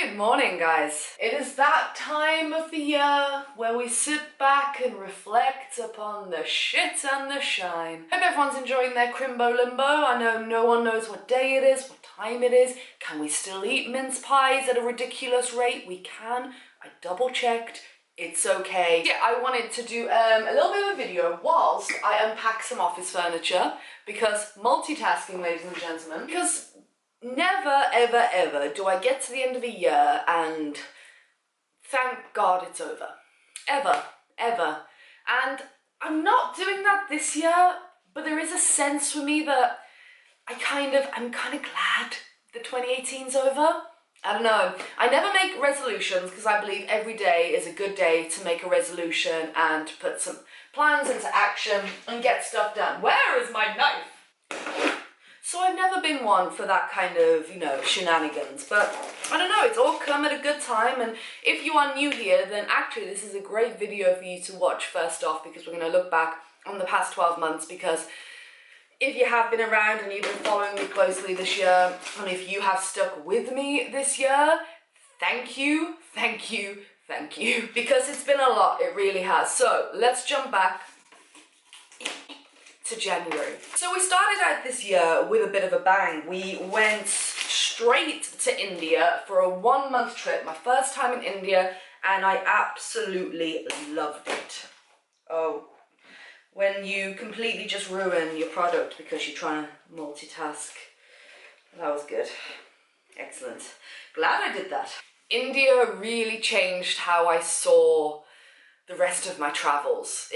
Good morning, guys. It is that time of the year where we sit back and reflect upon the shit and the shine. Hope everyone's enjoying their crimbo limbo. I know no one knows what day it is, what time it is. Can we still eat mince pies at a ridiculous rate? We can. I double checked. It's okay. Yeah, I wanted to do a little bit of a video whilst I unpack some office furniture because multitasking, ladies and gentlemen, because never, ever, ever do I get to the end of the year and thank God it's over. Ever, ever. And I'm not doing that this year, but there is a sense for me that I'm kind of glad that 2018's over. I don't know. I never make resolutions because I believe every day is a good day to make a resolution and to put some plans into action and get stuff done. Where is my knife? So I've never been one for that kind of, shenanigans, but I don't know, it's all come at a good time, and if you are new here, then actually this is a great video for you to watch first off, because we're going to look back on the past 12 months, because if you have been around and you've been following me closely this year, and if you have stuck with me this year, thank you, thank you, thank you, because it's been a lot, it really has. So let's jump back to January. So we started out this year with a bit of a bang. We went straight to India for a 1-month trip, my first time in India, and I absolutely loved it. Oh, when you completely just ruin your product because you're trying to multitask. That was good. Excellent. Glad I did that. India really changed how I saw the rest of my travels.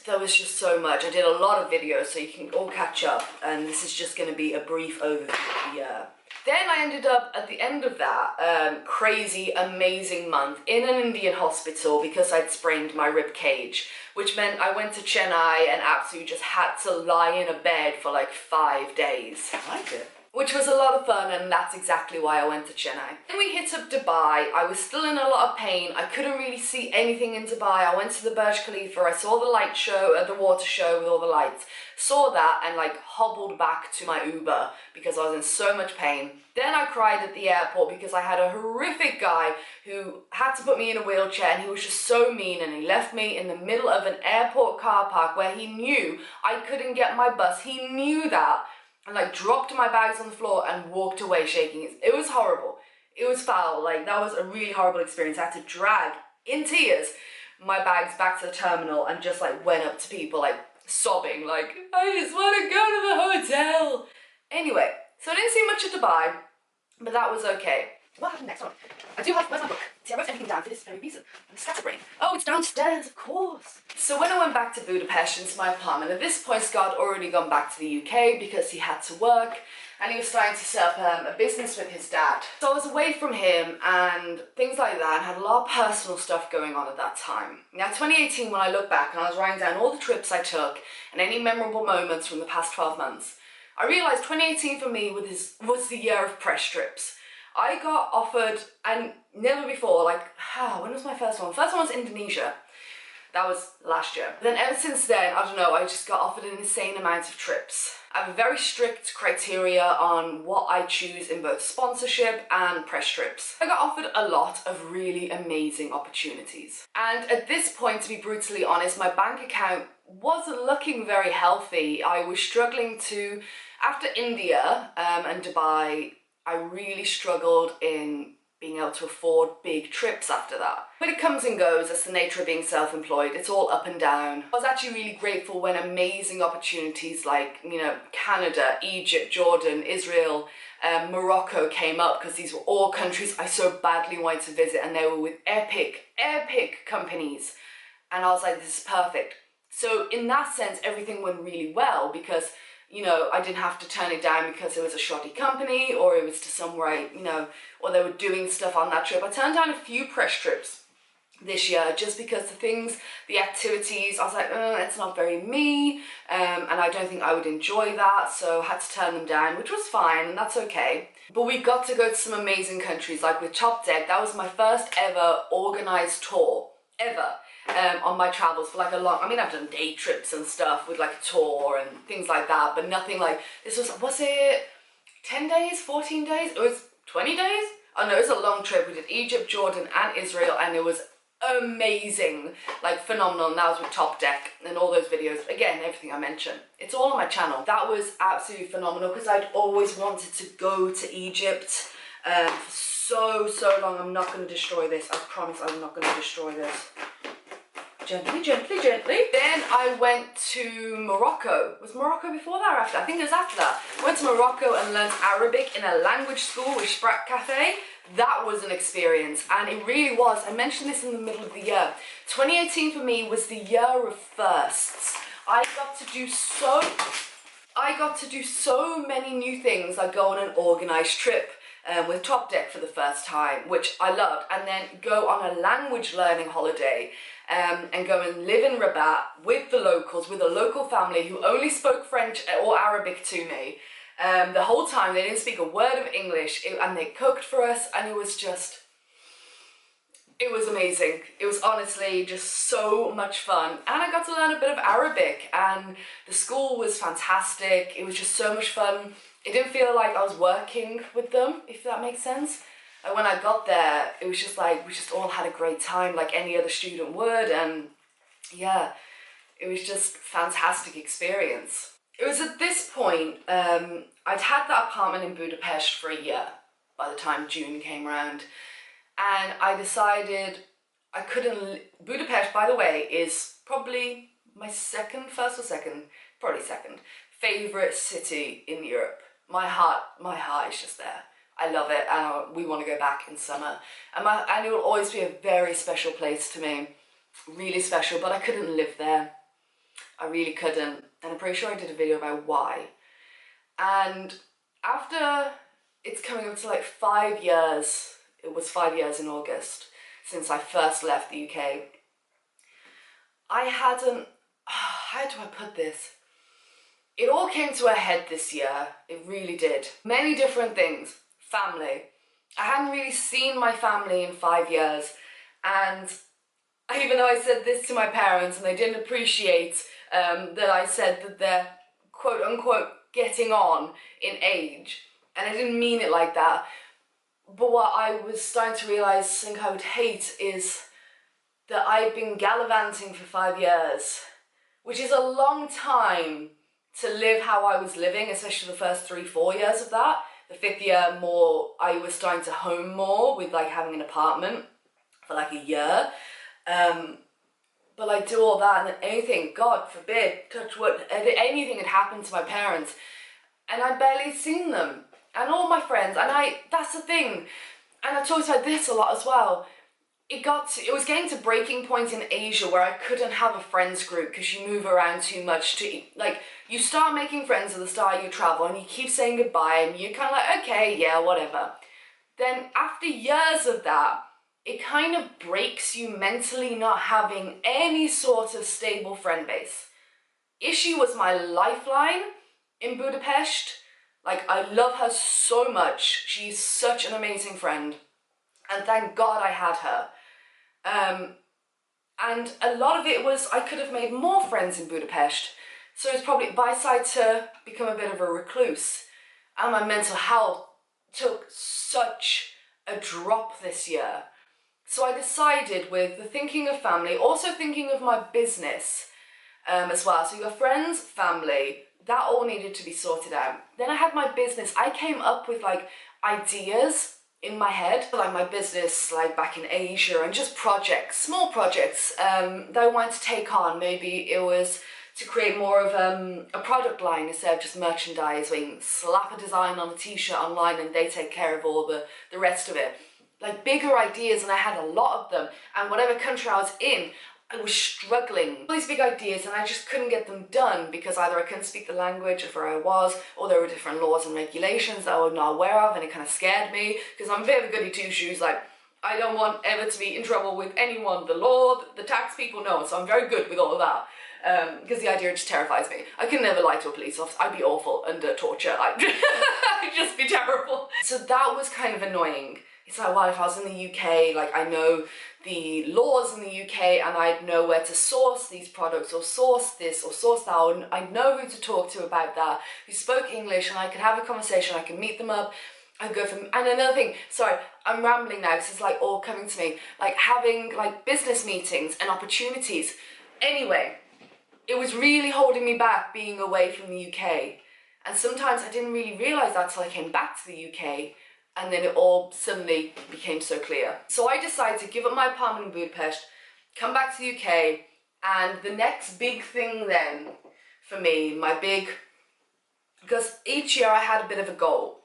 There was just so much. I did a lot of videos, so you can all catch up, and this is just going to be a brief overview of the year. Then I ended up, at the end of that crazy, amazing month, in an Indian hospital because I'd sprained my rib cage, which meant I went to Chennai and absolutely just had to lie in a bed for like 5 days. I like it. Which was a lot of fun, and that's exactly why I went to Chennai. Then we hit up Dubai. I was still in a lot of pain. I couldn't really see anything in Dubai. I went to the Burj Khalifa. I saw the light show, the water show with all the lights. Saw that and like hobbled back to my Uber because I was in so much pain. Then I cried at the airport because I had a horrific guy who had to put me in a wheelchair, and he was just so mean, and he left me in the middle of an airport car park where he knew I couldn't get my bus. He knew that. And like dropped my bags on the floor and walked away shaking. It was horrible. It was foul. Like, that was a really horrible experience. I had to drag, in tears, my bags back to the terminal and just like went up to people like sobbing, like, I just want to go to the hotel. Anyway, so I didn't see much of Dubai, but that was okay. What happened next? Where's my book? See, I wrote everything down for this very reason. I'm a scatterbrain. Oh, it's downstairs, of course. So when I went back to Budapest into my apartment, at this point Scott had already gone back to the UK because he had to work, and he was starting to set up a business with his dad. So I was away from him and things like that, and had a lot of personal stuff going on at that time. Now 2018, when I look back and I was writing down all the trips I took and any memorable moments from the past 12 months, I realised 2018 for me was the year of press trips. I got offered, and never before, when was my first one? First one was Indonesia. That was last year. Then ever since then, I don't know, I just got offered an insane amount of trips. I have a very strict criteria on what I choose in both sponsorship and press trips. I got offered a lot of really amazing opportunities. And at this point, to be brutally honest, my bank account wasn't looking very healthy. I was struggling to, after India and Dubai, I really struggled in being able to afford big trips after that. But it comes and goes, that's the nature of being self-employed, it's all up and down. I was actually really grateful when amazing opportunities like, Canada, Egypt, Jordan, Israel, Morocco came up, because these were all countries I so badly wanted to visit, and they were with epic companies. And I was like, this is perfect. So in that sense, everything went really well because I didn't have to turn it down because it was a shoddy company, or it was to somewhere or they were doing stuff on that trip. I turned down a few press trips this year just because the activities, I was like, it's not very me, and I don't think I would enjoy that, so I had to turn them down, which was fine, and that's okay. But we got to go to some amazing countries, like with Top Deck. That was my first ever organised tour, ever. On my travels for like a long, I've done day trips and stuff with like a tour and things like that, but nothing like this. Was it 10 days, 14 days? It was 20 days? Oh no, it was a long trip. We did Egypt, Jordan and Israel, and it was amazing, like phenomenal. And that was with Top Deck and all those videos. Again, everything I mentioned, it's all on my channel. That was absolutely phenomenal because I'd always wanted to go to Egypt for so long. I'm not going to destroy this. I promise I'm not going to destroy this. Gently, gently, gently. Then I went to Morocco. Was Morocco before that or after? I think it was after that. Went to Morocco and learned Arabic in a language school with Sprak Cafe. That was an experience, and it really was. I mentioned this in the middle of the year. 2018 for me was the year of firsts. I got to do so many new things, like go on an organised trip with Top Deck for the first time, which I loved, and then go on a language learning holiday and go and live in Rabat with the locals, with a local family who only spoke French or Arabic to me. The whole time they didn't speak a word of English, and they cooked for us, and it was amazing. It was honestly just so much fun, and I got to learn a bit of Arabic, and the school was fantastic. It was just so much fun. It didn't feel like I was working with them, if that makes sense. And when I got there, it was just like we just all had a great time like any other student would, and yeah, it was just a fantastic experience. It was at this point, I'd had that apartment in Budapest for a year by the time June came around, and I decided I couldn't. Budapest, by the way, is probably my second favourite city in Europe. My heart is just there. I love it, and we want to go back in summer. And it will always be a very special place to me, really special, but I couldn't live there. I really couldn't, and I'm pretty sure I did a video about why. And after it's coming up to like 5 years, it was 5 years in August, since I first left the UK, I hadn't, how do I put this? It all came to a head this year, it really did. Many different things. Family. I hadn't really seen my family in 5 years, and even though I said this to my parents and they didn't appreciate that I said that they're quote unquote getting on in age, and I didn't mean it like that, but what I was starting to realise, something I would hate, is that I've been gallivanting for 5 years, which is a long time to live how I was living, especially the first 3-4 years of that. The 5th year more, I was starting to home more with like having an apartment for like a year. But like do all that, and then anything, God forbid, touch wood, anything had happened to my parents, and I'd barely seen them, and all my friends, and that's the thing, and I talked about this a lot as well. It was getting to breaking point in Asia where I couldn't have a friends group because you move around too much like, you start making friends at the start of your travel and you keep saying goodbye and you're kind of like, okay, yeah, whatever. Then after years of that, it kind of breaks you mentally not having any sort of stable friend base. Ishi was my lifeline in Budapest. Like, I love her so much. She's such an amazing friend. And thank God I had her. And a lot of it was, I could have made more friends in Budapest. So it's probably, but I decided to become a bit of a recluse. And my mental health took such a drop this year. So I decided, with the thinking of family, also thinking of my business as well. So you got friends, family, that all needed to be sorted out. Then I had my business. I came up with like ideas in my head, like my business like back in Asia, and just projects, small projects that I wanted to take on. Maybe it was to create more of a product line instead of just merchandise, where you can slap a design on a t-shirt online and they take care of all the rest of it. Like bigger ideas, and I had a lot of them, and whatever country I was in, I was struggling. All these big ideas, and I just couldn't get them done because either I couldn't speak the language of where I was, or there were different laws and regulations that I was not aware of, and it kind of scared me because I'm a bit of a goody two-shoes. Like, I don't want ever to be in trouble with anyone, the law, the tax people, no. So I'm very good with all of that because the idea just terrifies me. I can never lie to a police officer. I'd be awful under torture. I'd just be terrible. So that was kind of annoying. It's like, well, if I was in the UK, like I know the laws in the UK and I'd know where to source these products or source this or source that, and I'd know who to talk to about that, who spoke English, and I could have a conversation, I could meet them up, I'd go from, and another thing, sorry, I'm rambling now because it's like all coming to me, like having like business meetings and opportunities. Anyway, it was really holding me back being away from the UK. And sometimes I didn't really realise that till I came back to the UK, and then it all suddenly became so clear. So I decided to give up my apartment in Budapest, come back to the UK, and the next big thing then for me, because each year I had a bit of a goal.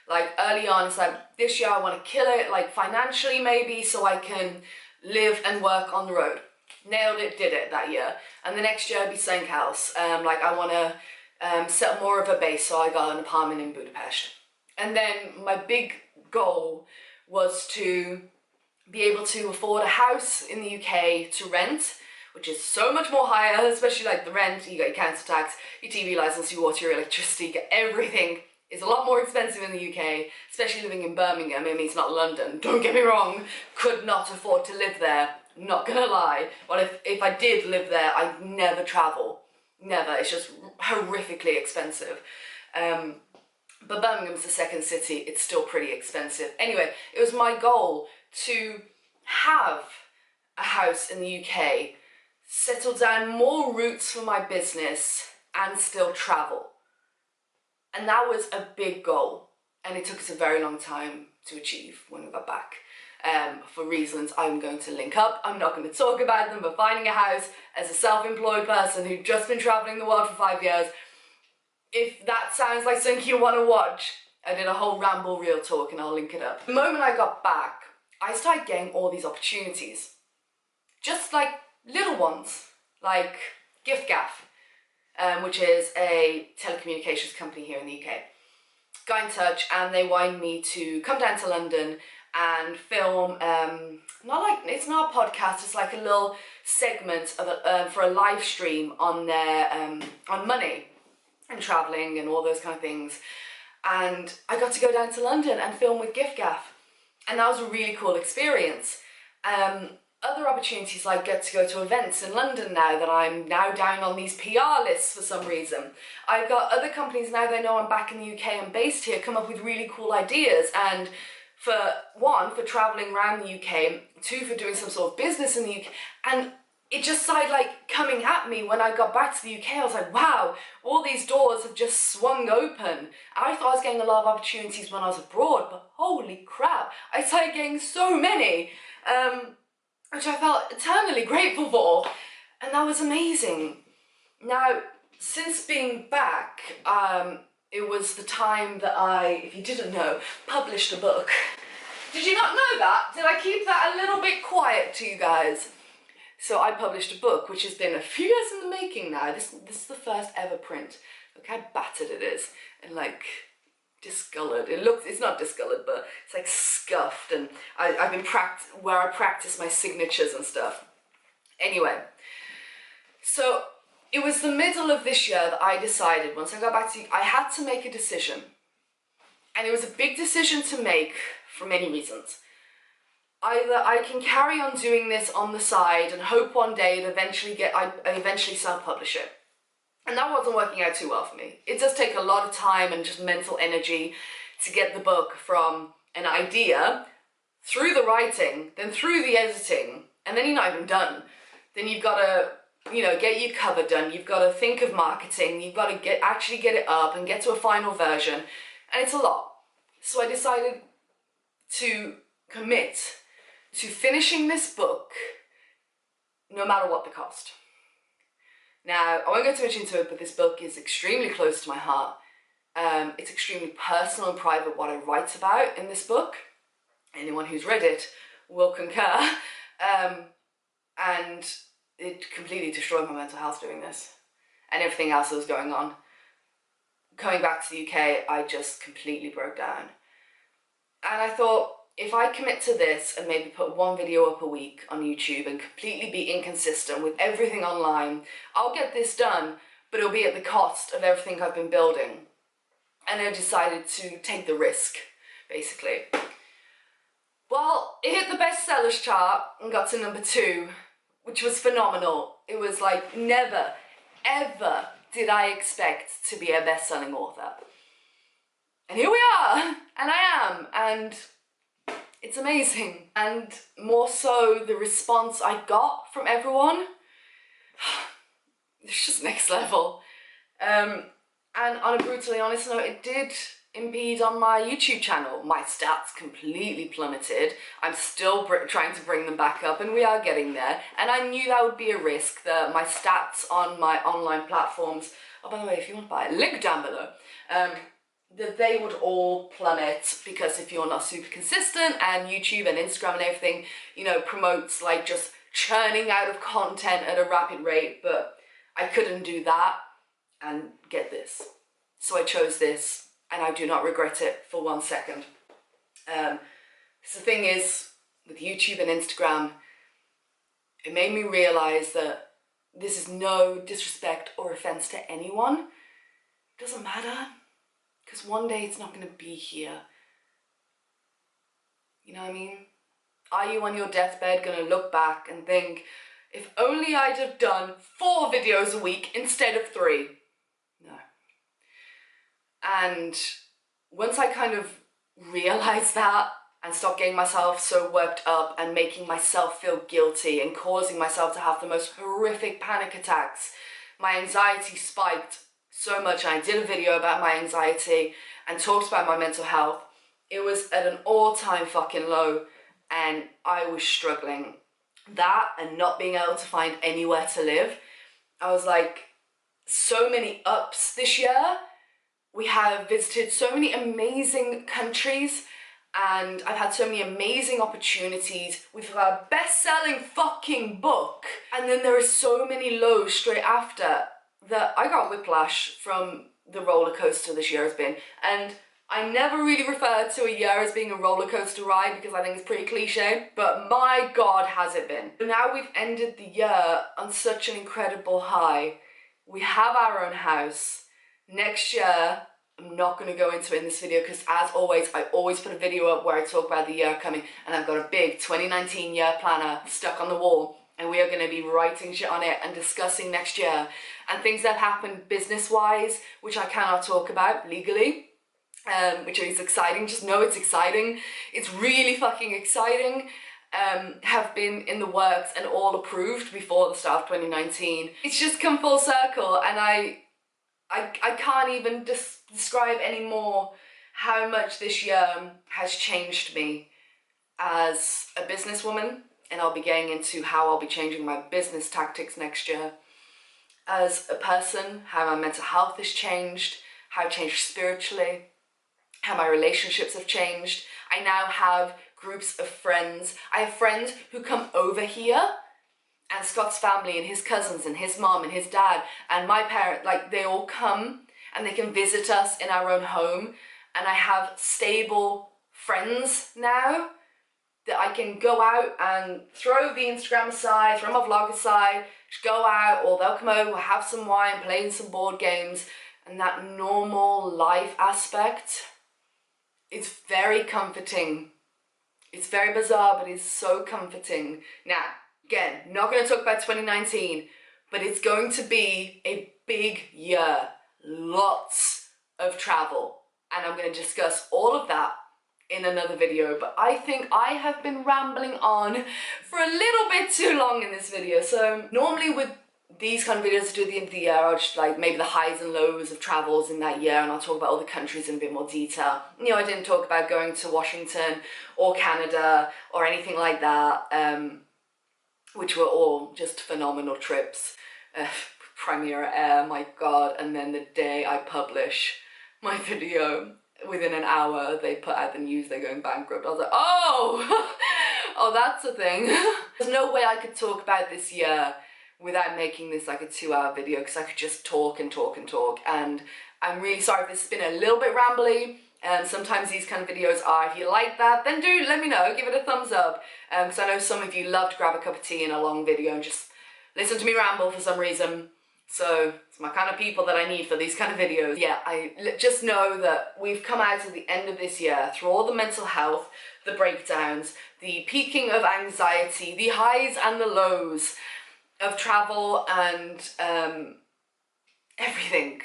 Like early on, it's like, this year I want to kill it, like financially maybe, so I can live and work on the road. Nailed it, did it that year. And the next year I'd be something else. Like I want to set more of a base, so I got an apartment in Budapest. And then my big goal was to be able to afford a house in the UK to rent, which is so much more higher, especially like the rent, you got your council tax, your TV license, your water, your electricity, you get everything. Is a lot more expensive in the UK, especially living in Birmingham. I mean, it's not London, don't get me wrong, could not afford to live there, not gonna lie. Well, if I did live there, I'd never travel, never, it's just horrifically expensive. But Birmingham's the second city, it's still pretty expensive. Anyway, it was my goal to have a house in the UK, settle down more roots for my business, and still travel. And that was a big goal, and it took us a very long time to achieve when we got back. For reasons I'm going to link up, I'm not going to talk about them, but finding a house as a self-employed person who'd just been travelling the world for 5 years, if that sounds like something you want to watch, I did a whole ramble real talk and I'll link it up. The moment I got back, I started getting all these opportunities. Just like little ones, like giffgaff. Which is a telecommunications company here in the UK. Got in touch and they wanted me to come down to London and film, it's not a podcast, it's like a little segment of for a live stream on their, on money and travelling and all those kind of things. And I got to go down to London and film with giffgaff. And that was a really cool experience. Other opportunities, like get to go to events in London now that I'm now down on these PR lists for some reason. I've got other companies now they know I'm back in the UK and based here come up with really cool ideas, and for one, for travelling around the UK, two, for doing some sort of business in the UK, and it just started like coming at me when I got back to the UK. I was like, wow, all these doors have just swung open. I thought I was getting a lot of opportunities when I was abroad, but holy crap, I started getting so many. Which I felt eternally grateful for, and that was amazing. Now, since being back, it was the time that I, if you didn't know, published a book. Did you not know that? Did I keep that a little bit quiet to you guys? So I published a book, which has been a few years in the making now. This is the first ever print. Look how battered it is, and like, discoloured. It's not discoloured, but it's like scuffed, and I've been where I practice my signatures and stuff. Anyway, so it was the middle of this year that I decided, once I got back to, I had to make a decision. And it was a big decision to make for many reasons. Either I can carry on doing this on the side and hope one day it I eventually self-publish it. And that wasn't working out too well for me. It does take a lot of time and just mental energy to get the book from an idea, through the writing, then through the editing, and then you're not even done. Then you've got to, get your cover done, you've got to think of marketing, you've got to actually get it up and get to a final version, and it's a lot. So I decided to commit to finishing this book no matter what the cost. Now, I won't go too much into it, but this book is extremely close to my heart. It's extremely personal and private what I write about in this book. Anyone who's read it will concur. And it completely destroyed my mental health doing this and everything else that was going on. Coming back to the UK, I just completely broke down. And I thought, if I commit to this and maybe put one video up a week on YouTube and completely be inconsistent with everything online, I'll get this done, but it'll be at the cost of everything I've been building. And I decided to take the risk, basically. Well, it hit the bestsellers chart and got to #2, which was phenomenal. It was like never, ever did I expect to be a best-selling author. And here we are, and I am, and It's amazing. And more so, the response I got from everyone, it's just next level. And on a brutally honest note, it did impede on my YouTube channel. My stats completely plummeted. I'm still trying to bring them back up, and we are getting there. And I knew that would be a risk, that my stats on my online platforms, oh, by the way, if you want to buy a link down below, that they would all plummet, because if you're not super consistent, and YouTube and Instagram and everything, you know, promotes like just churning out of content at a rapid rate, but I couldn't do that. And get this, so I chose this, and I do not regret it for 1 second. So the thing is, with YouTube and Instagram, it made me realize that this is no disrespect or offense to anyone. It doesn't matter, because one day it's not going to be here. You know what I mean? Are you on your deathbed going to look back and think, if only I'd have done 4 videos a week instead of 3? No. And once I kind of realized that and stopped getting myself so worked up and making myself feel guilty and causing myself to have the most horrific panic attacks, my anxiety spiked so much. And I did a video about my anxiety and talked about my mental health. It was at an all-time fucking low, and I was struggling. That and not being able to find anywhere to live. I was like, so many ups this year. We have visited so many amazing countries, and I've had so many amazing opportunities. We've got a best-selling fucking book, and then there are so many lows straight after that I got whiplash from the roller coaster this year has been. And I never really refer to a year as being a roller coaster ride, because I think it's pretty cliche, but my God, has it been. Now we've ended the year on such an incredible high. We have our own house. Next year, I'm not going to go into it in this video, because as always, I always put a video up where I talk about the year coming, and I've got a big 2019 year planner stuck on the wall, and we are going to be writing shit on it and discussing next year, and things that happened business-wise, which I cannot talk about legally, which is exciting. Just know it's exciting. It's really fucking exciting. Have been in the works and all approved before the start of 2019. It's just come full circle, and I can't even describe anymore how much this year has changed me as a businesswoman, and I'll be getting into how I'll be changing my business tactics next year. As a person, how my mental health has changed, how I've changed spiritually, how my relationships have changed. I now have groups of friends. I have friends who come over here, and Scott's family and his cousins and his mom and his dad and my parents, like, they all come and they can visit us in our own home. And I have stable friends now that I can go out and throw the Instagram aside, throw my vlog aside, just go out, or they'll come over, we'll have some wine, playing some board games, and that normal life aspect, it's very comforting. It's very bizarre, but it's so comforting. Now, again, not going to talk about 2019, but it's going to be a big year. Lots of travel. And I'm going to discuss all of that in another video. But I think I have been rambling on for a little bit too long in this video. So normally with these kind of videos I do at the end of the year, I'll just like maybe the highs and lows of travels in that year, and I'll talk about all the countries in a bit more detail. You know, I didn't talk about going to Washington or Canada or anything like that, which were all just phenomenal trips. Premier Air, my God. And then the day I publish my video, within an hour they put out the news they're going bankrupt. I was like, oh, oh, that's a thing. There's no way I could talk about this year without making this like a 2-hour video, because I could just talk and talk and talk. And I'm really sorry if this has been a little bit rambly. Sometimes these kind of videos are. If you like that, then do let me know, give it a thumbs up, because I know some of you love to grab a cup of tea in a long video and just listen to me ramble for some reason. So it's my kind of people that I need for these kind of videos. Yeah, I just know that we've come out at the end of this year through all the mental health, the breakdowns, the peaking of anxiety, the highs and the lows of travel, and everything.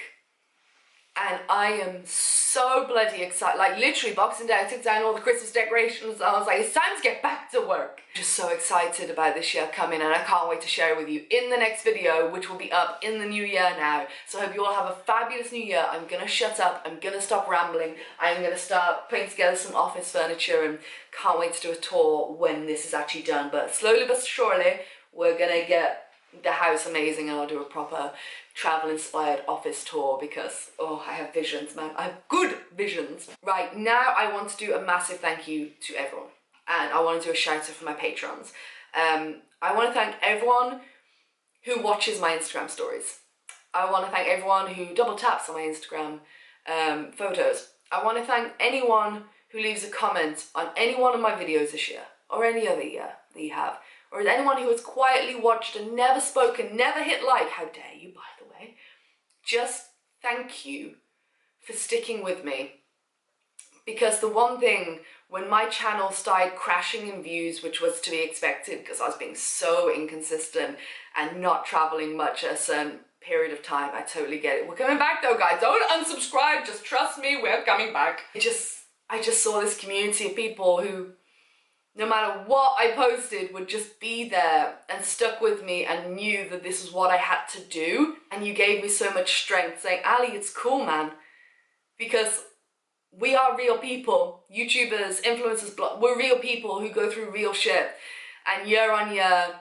and I am so bloody excited. Like literally Boxing Day, I took down all the Christmas decorations. I was like, it's time to get back to work. Just so excited about this year coming, and I can't wait to share it with you in the next video, which will be up in the new year now. So I hope you all have a fabulous new year. I'm gonna shut up, I'm gonna stop rambling, I'm gonna start putting together some office furniture, and can't wait to do a tour when this is actually done. But slowly but surely, we're gonna get the house amazing, and I'll do a proper travel inspired office tour because, oh, I have visions, man. I have good visions. Right, now I want to do a massive thank you to everyone, and I want to do a shout out for my patrons. I want to thank everyone who watches my Instagram stories. I want to thank everyone who double taps on my Instagram photos. I want to thank anyone who leaves a comment on any one of my videos this year, or any other year that you have, or anyone who has quietly watched and never spoken, never hit like. How dare you, by the way. Just thank you for sticking with me. Because the one thing, when my channel started crashing in views, which was to be expected because I was being so inconsistent and not traveling much at a certain period of time, I totally get it. We're coming back though, guys. Don't unsubscribe, just trust me, we're coming back. I just saw this community of people who, no matter what I posted, would just be there and stuck with me and knew that this is what I had to do. And you gave me so much strength, saying, Ali, it's cool, man. Because we are real people. YouTubers, influencers, we're real people who go through real shit. And year on year,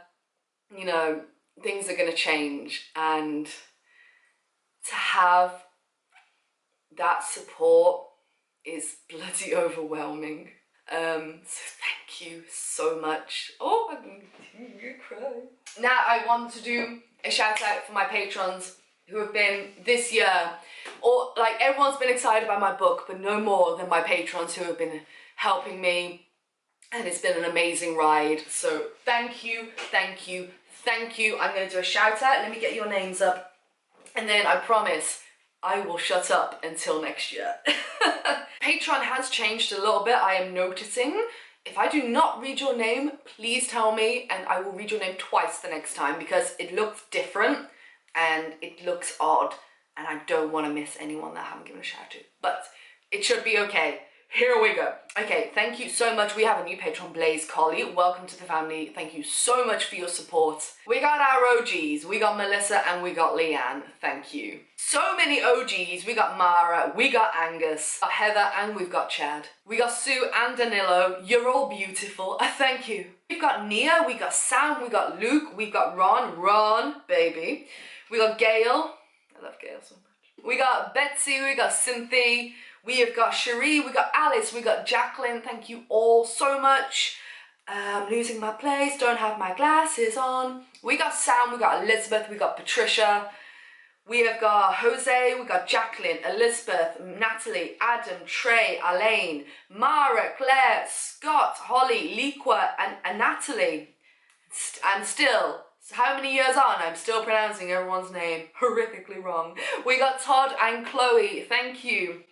you know, things are gonna change. And to have that support is bloody overwhelming. So thank you so much. Oh, I'm gonna cry. Now I want to do a shout out for my patrons who have been this year, or like everyone's been excited about my book, but no more than my patrons who have been helping me, and it's been an amazing ride. So thank you, thank you, thank you. I'm gonna do a shout out. Let me get your names up, and then I promise I will shut up until next year. Patreon has changed a little bit, I am noticing. If I do not read your name, please tell me, and I will read your name twice the next time because it looks different and it looks odd, and I don't want to miss anyone that I haven't given a shout to. But it should be okay. Here we go. Okay, thank you so much. We have a new patron, Blaze Collie. Welcome to the family. Thank you so much for your support. We got our OGs. We got Melissa and we got Leanne. Thank you. So many OGs. We got Mara, we got Angus, we got Heather, and we've got Chad. We got Sue and Danilo. You're all beautiful. Thank you. We've got Nia, we got Sam, we got Luke, we got Ron, baby. We got Gail. I love Gail so much. We got Betsy, we got Cynthia. We have got Cherie, we got Alice, we got Jacqueline. Thank you all so much. Losing my place, don't have my glasses on. We got Sam, we got Elizabeth, we got Patricia. We have got Jose, we got Jacqueline, Elizabeth, Natalie, Adam, Trey, Elaine, Mara, Claire, Scott, Holly, Liqua, and Natalie. And still, how many years on, I'm still pronouncing everyone's name horrifically wrong. We got Todd and Chloe, thank you.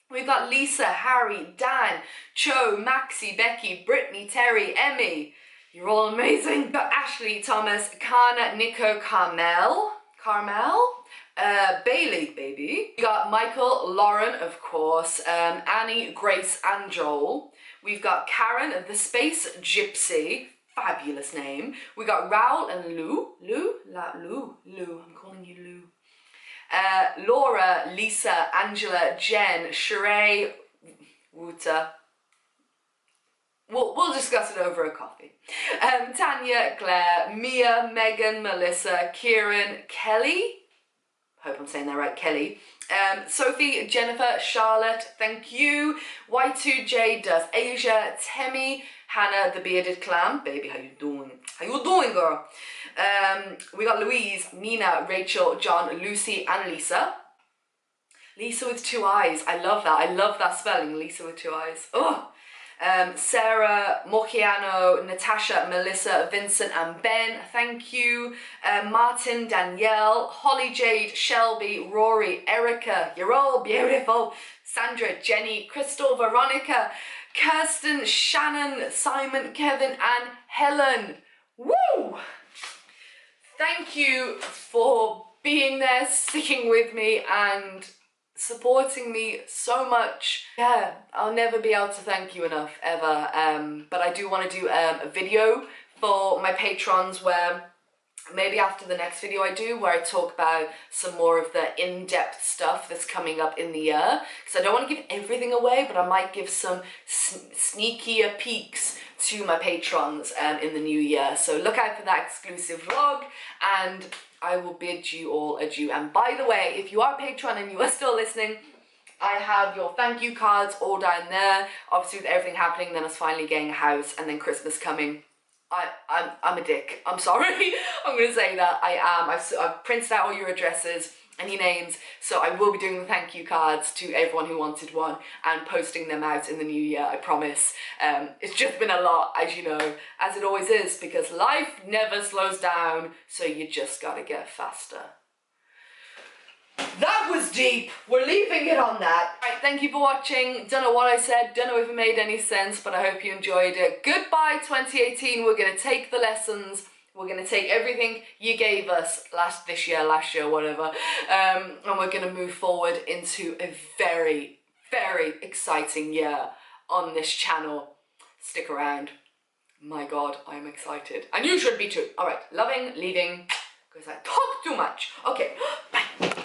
We've got Lisa, Harry, Dan, Cho, Maxie, Becky, Brittany, Terry, Emmy. You're all amazing. We've got Ashley, Thomas, Kana, Nico, Carmel, Bailey, baby. We got Michael, Lauren, of course, Annie, Grace, and Joel. We've got Karen, the Space Gypsy, fabulous name. We got Raoul and Lou, I'm calling you Lou. Laura, Lisa, Angela, Jen, Sheree, Wuta. We'll discuss it over a coffee. Tanya, Claire, Mia, Megan, Melissa, Kieran, Kelly. Hope I'm saying that right, Kelly. Sophie, Jennifer, Charlotte, thank you. Y2J does Asia, Temi, Hannah, the bearded clam. Baby, how you doing? How you doing, girl? We got Louise, Nina, Rachel, John, Lucy, and Lisa. Lisa with 2 eyes. I love that. I love that spelling, Lisa with 2 eyes. Oh. Sarah, Morciano, Natasha, Melissa, Vincent, and Ben, thank you. Martin, Danielle, Holly Jade, Shelby, Rory, Erica, you're all beautiful. Sandra, Jenny, Crystal, Veronica, Kirsten, Shannon, Simon, Kevin, and Helen. Woo! Thank you for being there, sticking with me, and supporting me so much. Yeah, I'll never be able to thank you enough, ever. But I do want to do a video for my patrons where maybe after the next video I do, where I talk about some more of the in-depth stuff that's coming up in the year, because I don't want to give everything away, but I might give some sneakier peeks to my patrons in the new year. So look out for that exclusive vlog, and I will bid you all adieu. And by the way, if you are a patron and you are still listening, I have your thank you cards all down there. Obviously with everything happening, then us finally getting a house and then Christmas coming, I'm a dick. I'm sorry. I'm going to say that. I am. I've printed out all your addresses and your names, so I will be doing the thank you cards to everyone who wanted one and posting them out in the new year, I promise. It's just been a lot, as you know, as it always is, because life never slows down, so you just gotta get faster. That was deep. We're leaving it on that. Right, thank you for watching. Don't know what I said, don't know if it made any sense, but I hope you enjoyed it. Goodbye 2018. We're gonna take the lessons. We're gonna take everything you gave us last year, whatever, and we're gonna move forward into a very, very exciting year on this channel. Stick around. My God, I'm excited. And you should be too. All right, loving, leaving, because I talk too much. Okay, bye.